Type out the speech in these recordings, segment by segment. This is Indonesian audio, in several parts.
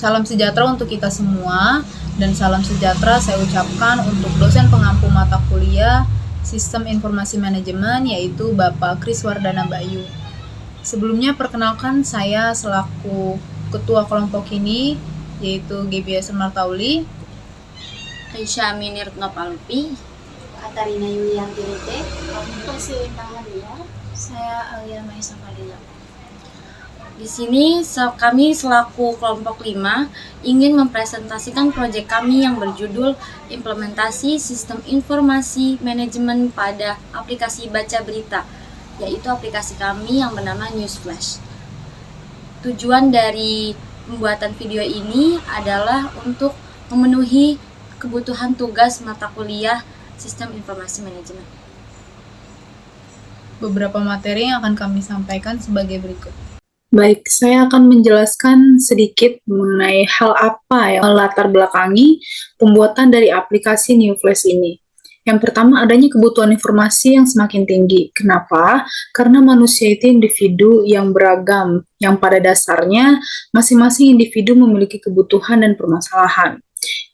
Salam sejahtera untuk kita semua, dan salam sejahtera saya ucapkan untuk dosen pengampu mata kuliah Sistem Informasi Manajemen, yaitu Bapak Kris Wardana Bayu. Sebelumnya perkenalkan saya selaku ketua kelompok ini, yaitu GBS Martauli, Aisyah Aminir Nopalpi, Katarina Yulianti Rete, Persilita Hadia, saya Alia Maisa Fadila. Di sini kami selaku kelompok 5 ingin mempresentasikan proyek kami yang berjudul Implementasi Sistem Informasi Manajemen pada aplikasi baca berita, yaitu aplikasi kami yang bernama Newsflash. Tujuan dari pembuatan video ini adalah untuk memenuhi kebutuhan tugas mata kuliah Sistem Informasi Manajemen. Beberapa materi yang akan kami sampaikan sebagai berikut. Baik, saya akan menjelaskan sedikit mengenai hal apa yang melatar belakangi pembuatan dari aplikasi Newsflash ini. Yang pertama, adanya kebutuhan informasi yang semakin tinggi. Kenapa? Karena manusia itu individu yang beragam, yang pada dasarnya masing-masing individu memiliki kebutuhan dan permasalahan.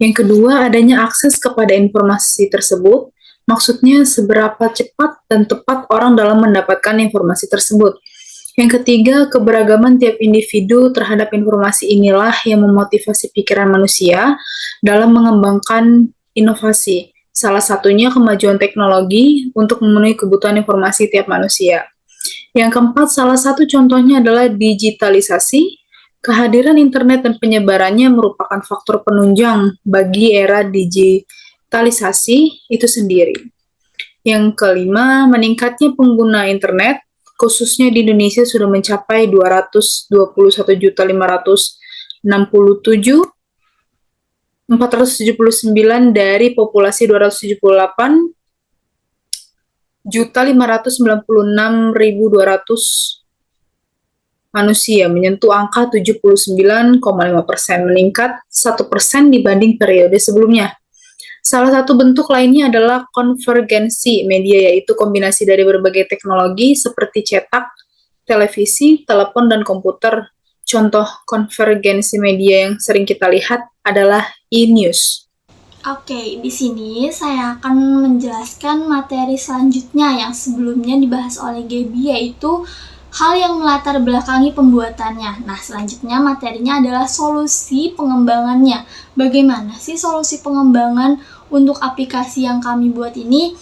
Yang kedua, adanya akses kepada informasi tersebut, maksudnya seberapa cepat dan tepat orang dalam mendapatkan informasi tersebut. Yang ketiga, keberagaman tiap individu terhadap informasi inilah yang memotivasi pikiran manusia dalam mengembangkan inovasi. Salah satunya kemajuan teknologi untuk memenuhi kebutuhan informasi tiap manusia. Yang keempat, salah satu contohnya adalah digitalisasi. Kehadiran internet dan penyebarannya merupakan faktor penunjang bagi era digitalisasi itu sendiri. Yang kelima, meningkatnya pengguna internet, khususnya di Indonesia sudah mencapai 221.579 dari populasi 278.596.200 manusia, menyentuh angka 79,5%, meningkat 1% dibanding periode sebelumnya. Salah satu bentuk lainnya adalah konvergensi media, yaitu kombinasi dari berbagai teknologi seperti cetak, televisi, telepon, dan komputer. Contoh konvergensi media yang sering kita lihat adalah e-news. Oke, di sini saya akan menjelaskan materi selanjutnya yang sebelumnya dibahas oleh Gaby, yaitu hal yang melatar belakangi pembuatannya. Nah, selanjutnya materinya adalah solusi pengembangannya. Bagaimana sih solusi pengembangan untuk aplikasi yang kami buat ini?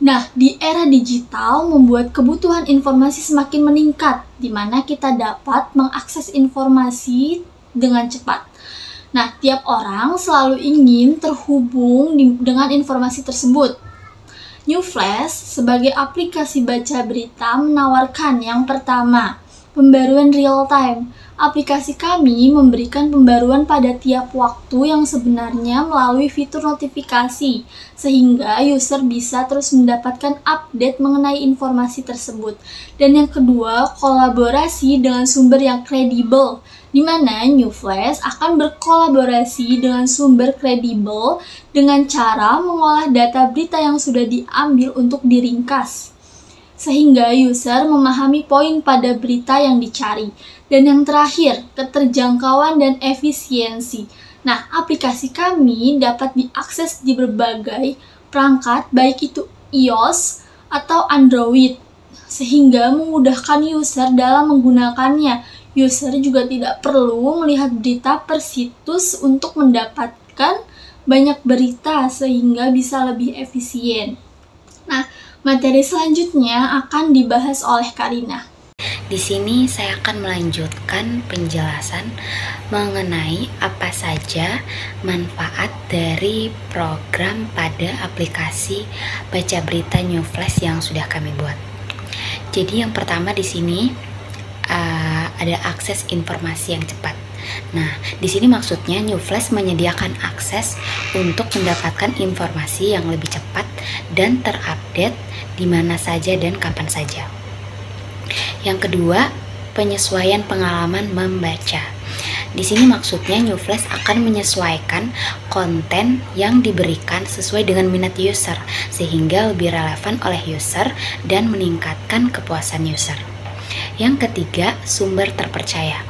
Nah, di era digital membuat kebutuhan informasi semakin meningkat, di mana kita dapat mengakses informasi dengan cepat. Nah, tiap orang selalu ingin terhubung dengan informasi tersebut. Newsflash sebagai aplikasi baca berita menawarkan yang pertama, pembaruan real time. Aplikasi kami memberikan pembaruan pada tiap waktu yang sebenarnya melalui fitur notifikasi, sehingga user bisa terus mendapatkan update mengenai informasi tersebut. Dan yang kedua, kolaborasi dengan sumber yang kredibel, di mana Newsflash akan berkolaborasi dengan sumber kredibel dengan cara mengolah data berita yang sudah diambil untuk diringkas, sehingga user memahami poin pada berita yang dicari. Dan yang terakhir, keterjangkauan dan efisiensi. Nah, aplikasi kami dapat diakses di berbagai perangkat, baik itu iOS atau Android, sehingga memudahkan user dalam menggunakannya. User juga tidak perlu melihat berita per situs untuk mendapatkan banyak berita, sehingga bisa lebih efisien. Nah, materi selanjutnya akan dibahas oleh Karina. Di sini saya akan melanjutkan penjelasan mengenai apa saja manfaat dari program pada aplikasi baca berita Newsflash yang sudah kami buat. Jadi yang pertama di sini ada akses informasi yang cepat. Nah, di sini maksudnya Newsflash menyediakan akses untuk mendapatkan informasi yang lebih cepat dan terupdate di mana saja dan kapan saja. Yang kedua, penyesuaian pengalaman membaca. Di sini maksudnya Newsflash akan menyesuaikan konten yang diberikan sesuai dengan minat user, sehingga lebih relevan oleh user dan meningkatkan kepuasan user. Yang ketiga, sumber terpercaya.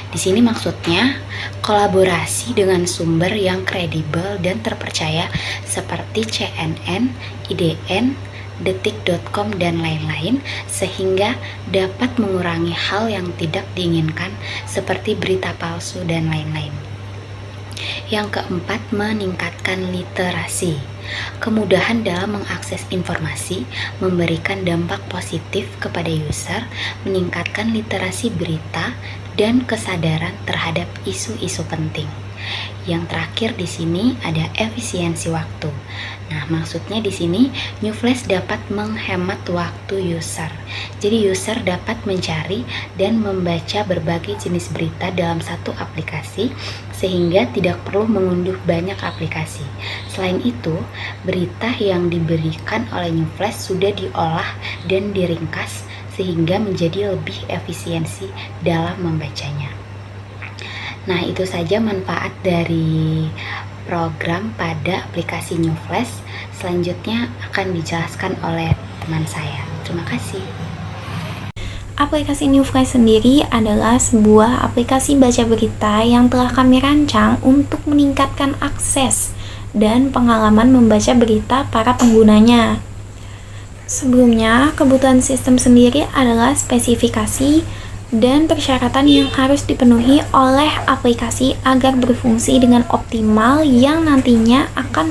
Di sini maksudnya kolaborasi dengan sumber yang kredibel dan terpercaya seperti CNN, IDN, detik.com dan lain-lain, sehingga dapat mengurangi hal yang tidak diinginkan seperti berita palsu dan lain-lain. Yang keempat, meningkatkan literasi. Kemudahan dalam mengakses informasi memberikan dampak positif kepada user, meningkatkan literasi berita dan kesadaran terhadap isu-isu penting. Yang terakhir di sini ada efisiensi waktu. Nah, maksudnya di sini Newflash dapat menghemat waktu user. Jadi user dapat mencari dan membaca berbagai jenis berita dalam satu aplikasi sehingga tidak perlu mengunduh banyak aplikasi. Selain itu, berita yang diberikan oleh Newflash sudah diolah dan diringkas sehingga menjadi lebih efisiensi dalam membacanya. Nah, itu saja manfaat dari program pada aplikasi Newflash. Selanjutnya akan dijelaskan oleh teman saya. Terima kasih. Aplikasi Newflash sendiri adalah sebuah aplikasi baca berita yang telah kami rancang untuk meningkatkan akses dan pengalaman membaca berita para penggunanya. Sebelumnya, kebutuhan sistem sendiri adalah spesifikasi dan persyaratan yang harus dipenuhi oleh aplikasi agar berfungsi dengan optimal yang nantinya akan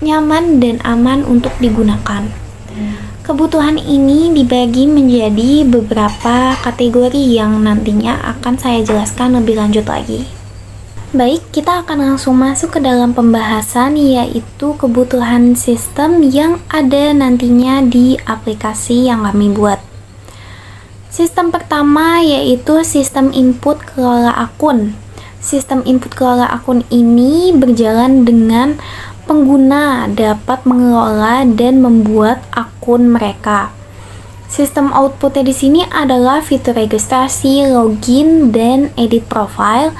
nyaman dan aman untuk digunakan. Kebutuhan ini dibagi menjadi beberapa kategori yang nantinya akan saya jelaskan lebih lanjut lagi. Baik, kita akan langsung masuk ke dalam pembahasan, yaitu kebutuhan sistem yang ada nantinya di aplikasi yang kami buat. Sistem pertama yaitu sistem input kelola akun. Sistem input kelola akun ini berjalan dengan pengguna dapat mengelola dan membuat akun mereka. Sistem outputnya di sini adalah fitur registrasi, login, dan edit profile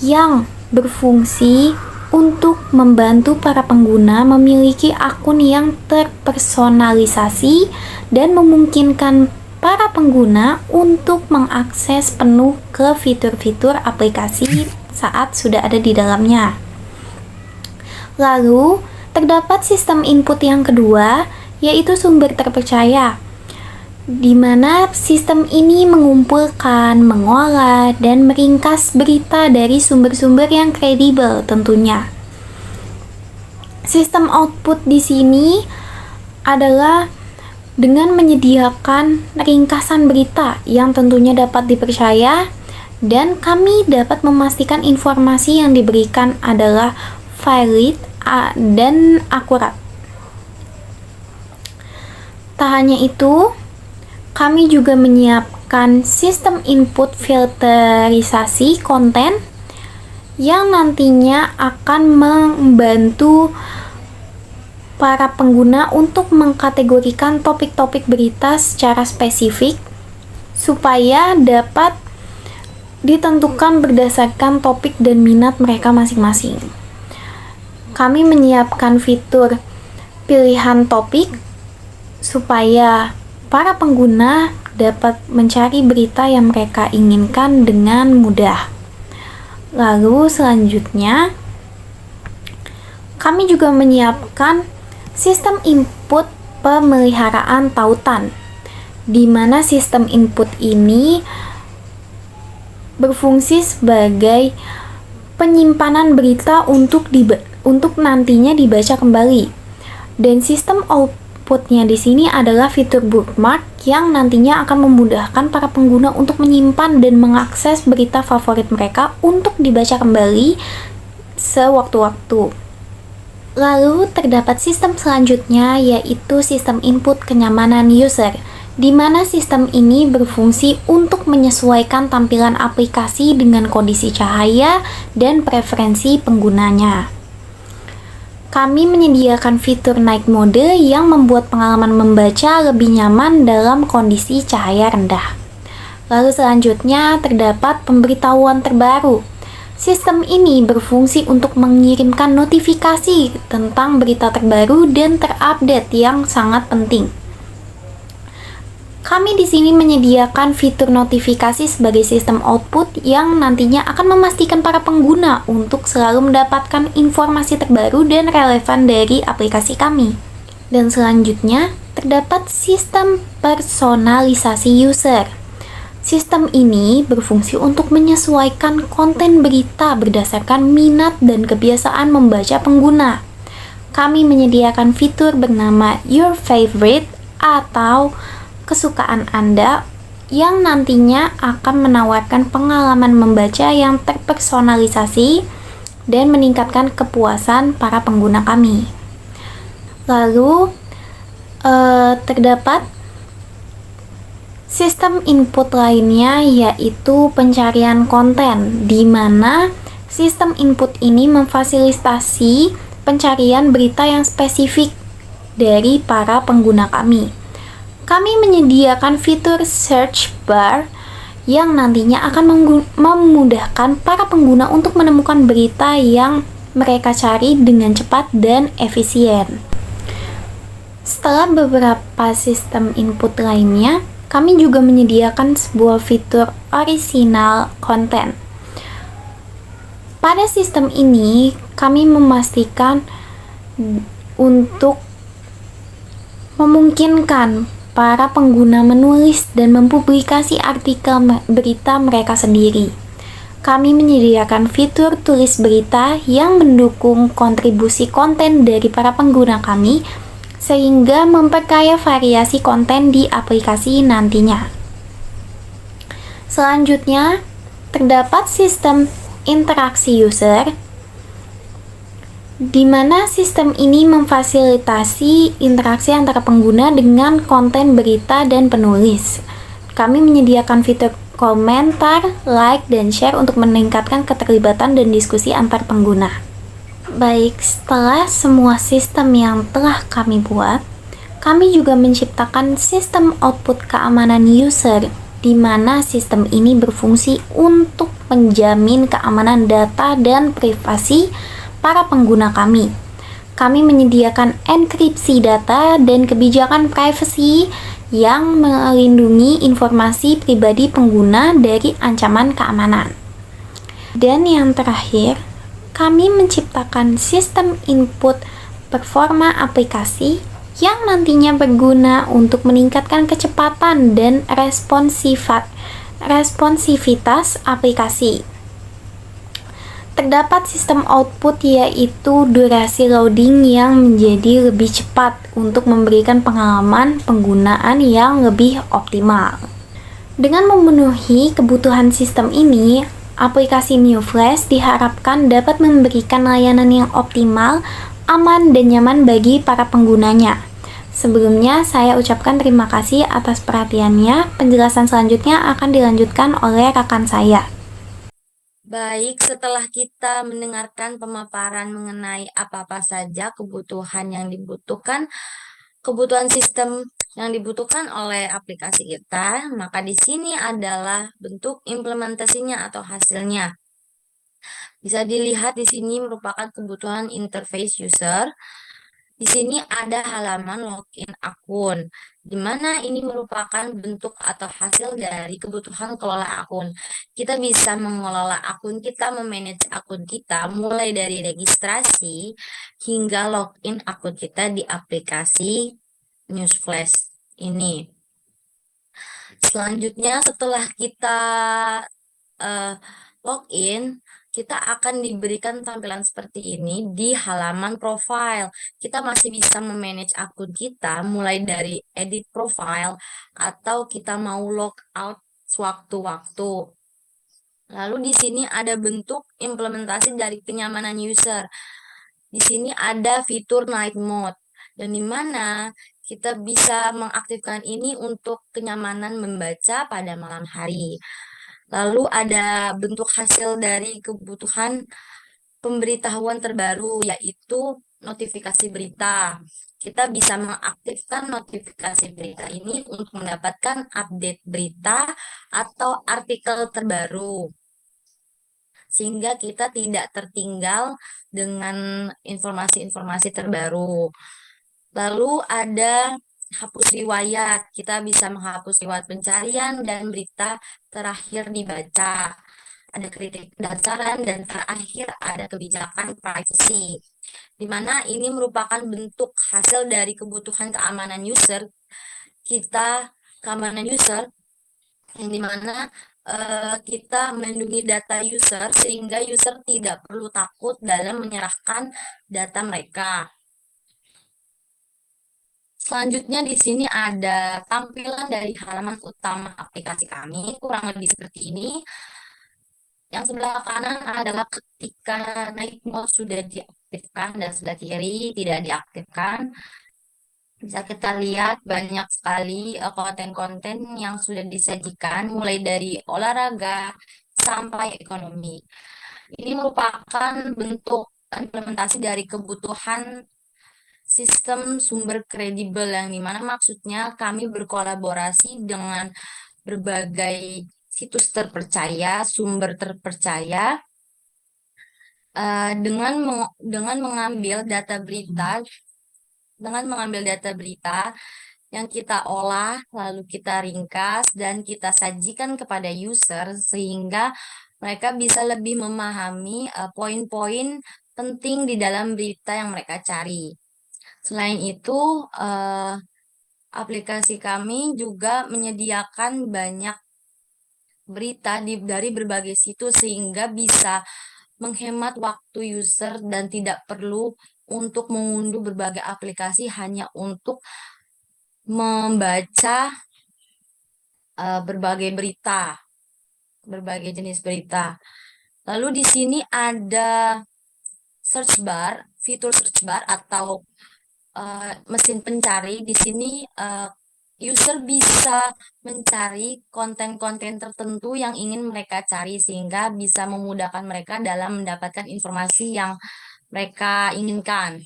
yang berfungsi untuk membantu para pengguna memiliki akun yang terpersonalisasi dan memungkinkan para pengguna untuk mengakses penuh ke fitur-fitur aplikasi saat sudah ada di dalamnya. Lalu, terdapat sistem input yang kedua, yaitu sumber terpercaya, di mana sistem ini mengumpulkan, mengolah, dan meringkas berita dari sumber-sumber yang kredibel tentunya. Sistem output di sini adalah dengan menyediakan ringkasan berita yang tentunya dapat dipercaya dan kami dapat memastikan informasi yang diberikan adalah valid dan akurat. Tak hanya itu, kami juga menyiapkan sistem input filterisasi konten yang nantinya akan membantu para pengguna untuk mengkategorikan topik-topik berita secara spesifik supaya dapat ditentukan berdasarkan topik dan minat mereka masing-masing. Kami menyiapkan fitur pilihan topik supaya para pengguna dapat mencari berita yang mereka inginkan dengan mudah. Lalu selanjutnya, kami juga menyiapkan sistem input pemeliharaan tautan, di mana sistem input ini berfungsi sebagai penyimpanan berita untuk nantinya dibaca kembali. Dan sistem outputnya di sini adalah fitur bookmark yang nantinya akan memudahkan para pengguna untuk menyimpan dan mengakses berita favorit mereka untuk dibaca kembali sewaktu-waktu. Lalu terdapat sistem selanjutnya yaitu sistem input kenyamanan user, di mana sistem ini berfungsi untuk menyesuaikan tampilan aplikasi dengan kondisi cahaya dan preferensi penggunanya. Kami menyediakan fitur night mode yang membuat pengalaman membaca lebih nyaman dalam kondisi cahaya rendah. Lalu selanjutnya terdapat pemberitahuan terbaru. Sistem ini berfungsi untuk mengirimkan notifikasi tentang berita terbaru dan terupdate yang sangat penting. Kami di sini menyediakan fitur notifikasi sebagai sistem output yang nantinya akan memastikan para pengguna untuk selalu mendapatkan informasi terbaru dan relevan dari aplikasi kami. Dan selanjutnya, terdapat sistem personalisasi user. Sistem ini berfungsi untuk menyesuaikan konten berita berdasarkan minat dan kebiasaan membaca pengguna. Kami menyediakan fitur bernama Your Favorite atau kesukaan Anda yang nantinya akan menawarkan pengalaman membaca yang terpersonalisasi dan meningkatkan kepuasan para pengguna kami. Lalu, terdapat sistem input lainnya yaitu pencarian konten, di mana sistem input ini memfasilitasi pencarian berita yang spesifik dari para pengguna kami. Kami menyediakan fitur search bar yang nantinya akan memudahkan para pengguna untuk menemukan berita yang mereka cari dengan cepat dan efisien. Setelah beberapa sistem input lainnya, kami juga menyediakan sebuah fitur original content. Pada sistem ini, kami memastikan untuk memungkinkan para pengguna menulis dan mempublikasi artikel berita mereka sendiri. Kami menyediakan fitur tulis berita yang mendukung kontribusi konten dari para pengguna kami, sehingga memperkaya variasi konten di aplikasi nantinya. Selanjutnya, terdapat sistem interaksi user, di mana sistem ini memfasilitasi interaksi antara pengguna dengan konten berita dan penulis. Kami menyediakan fitur komentar, like, dan share untuk meningkatkan keterlibatan dan diskusi antar pengguna. Baik, setelah semua sistem yang telah kami buat, kami juga menciptakan sistem output keamanan user, di mana sistem ini berfungsi untuk menjamin keamanan data dan privasi para pengguna kami. Kami menyediakan enkripsi data dan kebijakan privacy yang melindungi informasi pribadi pengguna dari ancaman keamanan. Dan yang terakhir, kami menciptakan sistem input performa aplikasi yang nantinya berguna untuk meningkatkan kecepatan dan responsivitas aplikasi. Terdapat sistem output yaitu durasi loading yang menjadi lebih cepat untuk memberikan pengalaman penggunaan yang lebih optimal. Dengan memenuhi kebutuhan sistem ini, aplikasi NewFlash diharapkan dapat memberikan layanan yang optimal, aman, dan nyaman bagi para penggunanya. Sebelumnya, saya ucapkan terima kasih atas perhatiannya. Penjelasan selanjutnya akan dilanjutkan oleh rekan saya. Baik, setelah kita mendengarkan pemaparan mengenai apa-apa saja kebutuhan sistem yang dibutuhkan oleh aplikasi kita, maka di sini adalah bentuk implementasinya atau hasilnya. Bisa dilihat di sini merupakan kebutuhan interface user. Di sini ada halaman login akun, di mana ini merupakan bentuk atau hasil dari kebutuhan kelola akun. Kita bisa mengelola akun kita, memanage akun kita, mulai dari registrasi hingga login akun kita di aplikasi NewsFlash ini. Selanjutnya, setelah kita login, kita akan diberikan tampilan seperti ini di halaman profile. Kita masih bisa memanage akun kita mulai dari edit profile atau kita mau log out sewaktu-waktu. Lalu di sini ada bentuk implementasi dari kenyamanan user. Di sini ada fitur night mode, dan di mana kita bisa mengaktifkan ini untuk kenyamanan membaca pada malam hari. Lalu ada bentuk hasil dari kebutuhan pemberitahuan terbaru, yaitu notifikasi berita. Kita bisa mengaktifkan notifikasi berita ini untuk mendapatkan update berita atau artikel terbaru, sehingga kita tidak tertinggal dengan informasi-informasi terbaru. Lalu ada hapus riwayat. Kita bisa menghapus riwayat pencarian dan berita terakhir dibaca. Ada kritik pendaftaran dan terakhir ada kebijakan privacy, di mana ini merupakan bentuk hasil dari kebutuhan keamanan user keamanan user yang dimana kita melindungi data user sehingga user tidak perlu takut dalam menyerahkan data mereka. Selanjutnya di sini ada tampilan dari halaman utama aplikasi kami, kurang lebih seperti ini. Yang sebelah kanan adalah ketika night mode sudah diaktifkan dan sebelah kiri tidak diaktifkan. Bisa kita lihat banyak sekali konten-konten yang sudah disajikan mulai dari olahraga sampai ekonomi. Ini merupakan bentuk implementasi dari kebutuhan sistem sumber kredibel yang dimana maksudnya kami berkolaborasi dengan berbagai situs terpercaya, sumber terpercaya dengan mengambil data berita yang kita olah, lalu kita ringkas dan kita sajikan kepada user sehingga mereka bisa lebih memahami poin-poin penting di dalam berita yang mereka cari. Selain itu, aplikasi kami juga menyediakan banyak berita dari berbagai situs sehingga bisa menghemat waktu user dan tidak perlu untuk mengunduh berbagai aplikasi hanya untuk membaca berbagai jenis berita. Lalu di sini ada fitur search bar atau mesin pencari. Di sini user bisa mencari konten-konten tertentu yang ingin mereka cari sehingga bisa memudahkan mereka dalam mendapatkan informasi yang mereka inginkan.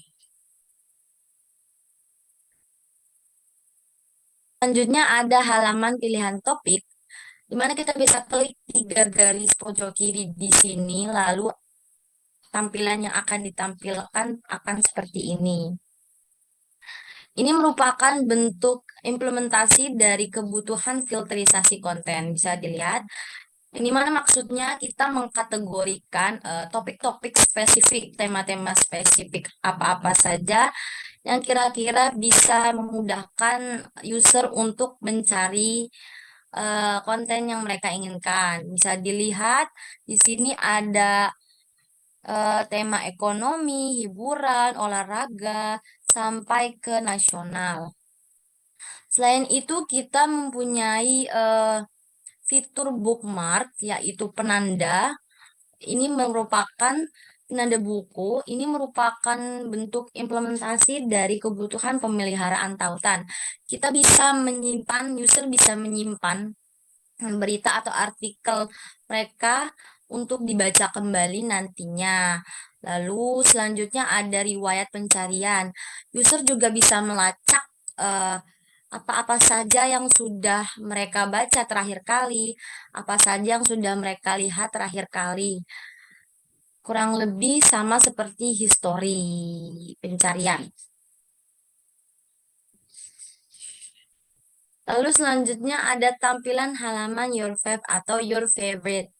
Selanjutnya ada halaman pilihan topik, di mana kita bisa klik 3 garis pojok kiri di sini, lalu tampilan yang akan ditampilkan akan seperti ini. Ini merupakan bentuk implementasi dari kebutuhan filterisasi konten. Bisa dilihat, ini mana maksudnya kita mengkategorikan topik-topik spesifik, tema-tema spesifik, apa-apa saja yang kira-kira bisa memudahkan user untuk mencari konten yang mereka inginkan. Bisa dilihat di sini ada tema ekonomi, hiburan, olahraga, sampai ke nasional. Selain itu kita mempunyai fitur bookmark, yaitu penanda. Ini merupakan penanda buku. Ini merupakan bentuk implementasi dari kebutuhan pemeliharaan tautan. User bisa menyimpan berita atau artikel mereka untuk dibaca kembali nantinya. Lalu selanjutnya ada riwayat pencarian. User juga bisa melacak apa-apa saja yang sudah mereka baca terakhir kali, apa saja yang sudah mereka lihat terakhir kali. Kurang lebih sama seperti histori pencarian. Lalu selanjutnya ada tampilan halaman Your Fav atau Your Favorite,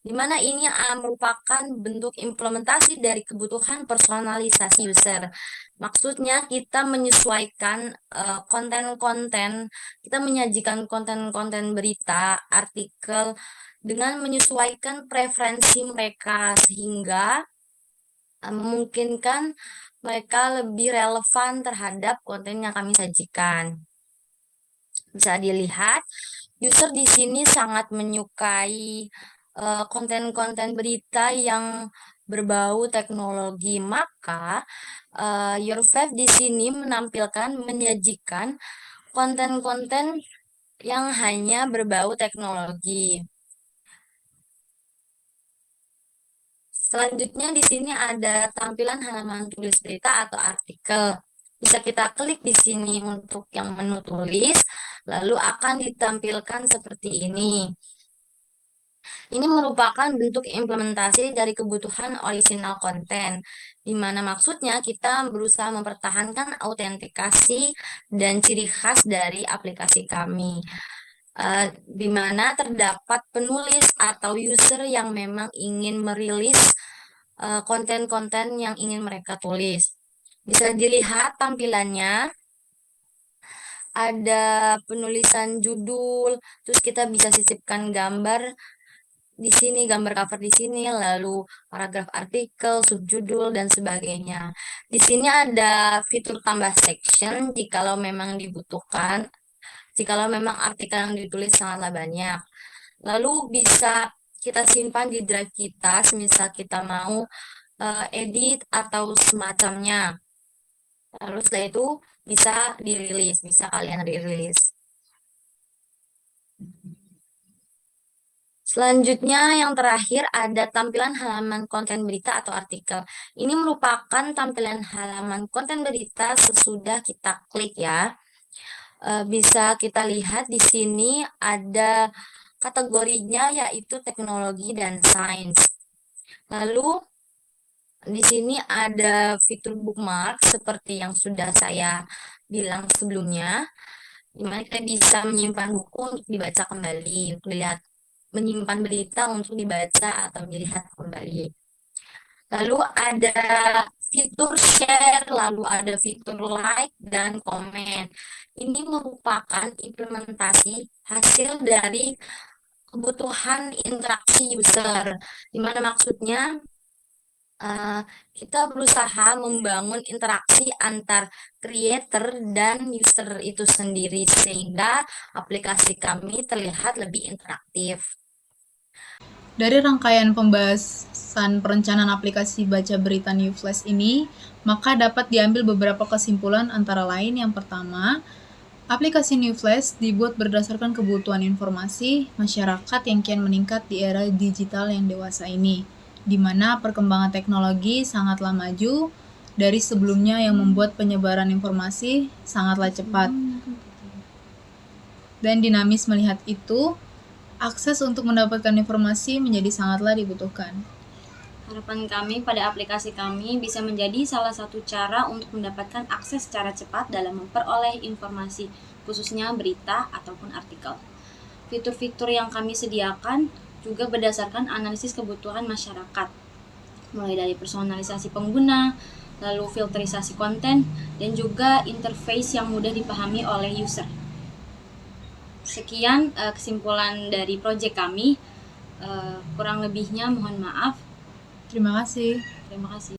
di mana ini merupakan bentuk implementasi dari kebutuhan personalisasi user. Maksudnya kita menyesuaikan konten-konten, kita menyajikan konten-konten berita, artikel dengan menyesuaikan preferensi mereka sehingga memungkinkan mereka lebih relevan terhadap konten yang kami sajikan. Bisa dilihat, user di sini sangat menyukai konten-konten berita yang berbau teknologi, maka Your Fav di sini menyajikan konten-konten yang hanya berbau teknologi. Selanjutnya di sini ada tampilan halaman tulis berita atau artikel. Bisa kita klik di sini untuk yang menu tulis, lalu akan ditampilkan seperti ini. Ini merupakan bentuk implementasi dari kebutuhan original konten, di mana maksudnya kita berusaha mempertahankan autentikasi dan ciri khas dari aplikasi kami, di mana terdapat penulis atau user yang memang ingin merilis konten-konten yang ingin mereka tulis. Bisa dilihat tampilannya, ada penulisan judul, terus kita bisa sisipkan gambar di sini, gambar cover di sini, lalu paragraf artikel, subjudul, dan sebagainya. Di sini ada fitur tambah section jikalau memang dibutuhkan, jikalau memang artikel yang ditulis sangatlah banyak. Lalu bisa kita simpan di drive kita, semisal kita mau edit atau semacamnya. Lalu setelah itu bisa dirilis, bisa kalian rilis. Selanjutnya yang terakhir ada tampilan halaman konten berita atau artikel. Ini merupakan tampilan halaman konten berita sesudah kita klik ya. Bisa kita lihat di sini ada kategorinya yaitu teknologi dan sains. Lalu di sini ada fitur bookmark seperti yang sudah saya bilang sebelumnya, di mana kita bisa menyimpan buku untuk dibaca kembali, untuk dilihat, menyimpan berita untuk dibaca atau dilihat kembali. Lalu ada fitur share, lalu ada fitur like dan komen. Ini merupakan implementasi hasil dari kebutuhan interaksi user, di mana maksudnya kita berusaha membangun interaksi antar creator dan user itu sendiri sehingga aplikasi kami terlihat lebih interaktif. Dari rangkaian pembahasan perencanaan aplikasi baca berita Newsflash ini, maka dapat diambil beberapa kesimpulan antara lain. Yang pertama, aplikasi Newsflash dibuat berdasarkan kebutuhan informasi masyarakat yang kian meningkat di era digital yang dewasa ini, di mana perkembangan teknologi sangatlah maju dari sebelumnya yang membuat penyebaran informasi sangatlah cepat dan dinamis. Melihat itu, akses untuk mendapatkan informasi menjadi sangatlah dibutuhkan. Harapan kami pada aplikasi kami bisa menjadi salah satu cara untuk mendapatkan akses secara cepat dalam memperoleh informasi, khususnya berita ataupun artikel. Fitur-fitur yang kami sediakan juga berdasarkan analisis kebutuhan masyarakat, mulai dari personalisasi pengguna, lalu filterisasi konten, dan juga interface yang mudah dipahami oleh user. Sekian kesimpulan dari proyek kami. Kurang lebihnya mohon maaf. Terima kasih. Terima kasih.